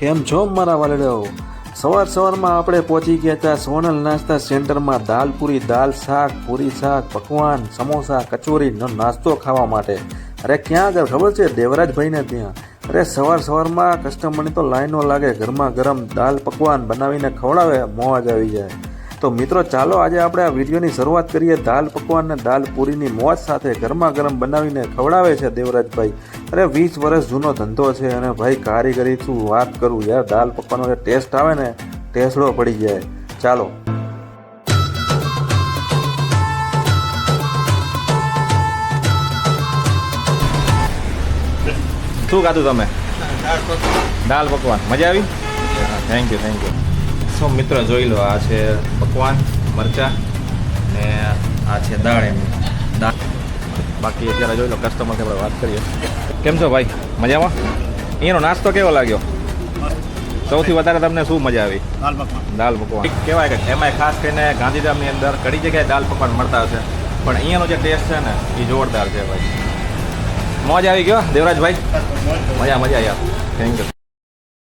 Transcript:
કેમ છો મારા વાલડાઓ? સવારમાં આપણે પહોંચી ગયા હતા સોનલ નાસ્તા સેન્ટરમાં દાલપુરી, દાલ શાક, પૂરી શાક, પકવાન, સમોસા, કચોરીનો નાસ્તો ખાવા માટે. અરે ક્યાં આગળ ખબર છે? દેવરાજભાઈને ત્યાં. અરે સવારમાં કસ્ટમરની તો લાઈનો લાગે. ગરમા ગરમ દાલ પકવાન બનાવીને ખવડાવે, મોજ આવી જાય. તો મિત્રો ચાલો આજે આપણે આ વિડીયોની શરૂઆત કરીએ દાલ પકવાન ને દાલ પૂરીની મોજ સાથે. ગરમા ગરમ બનાવીને ખવડાવે છે દેવરાજભાઈ. અરે 20 વર્ષ જૂનો ધંધો છે અને ભાઈ કારીગરી શું વાત કરું યાર. દાલ પકવાનો જે ટેસ્ટ આવે ને, ટેસ્ટડો પડી જાય. ચાલો. શું ખાધું તમે? દાલ પકવાન. મજા આવી? Thank you. સો મિત્રો જોઈ લો, આ છે પકવાન, મરચાં ને આ છે દાળ. એમની દાળ. બાકી અત્યારે જોઈ લો કસ્ટમર આપણે વાત કરીએ. કેમ છો ભાઈ? મજામાં? એનો નાસ્તો કેવો લાગ્યો? સૌથી વધારે તમને શું મજા આવી? દાલ પકવાન કહેવાય કે એમાંય ખાસ કરીને ગાંધીધામની અંદર ઘણી જગ્યાએ દાલ પકવાન મળતા હશે, પણ અહીંયાનો જે ટેસ્ટ છે ને એ જોરદાર છે ભાઈ. મોજ આવી ગયો દેવરાજભાઈ? મજા યાર. Thank you.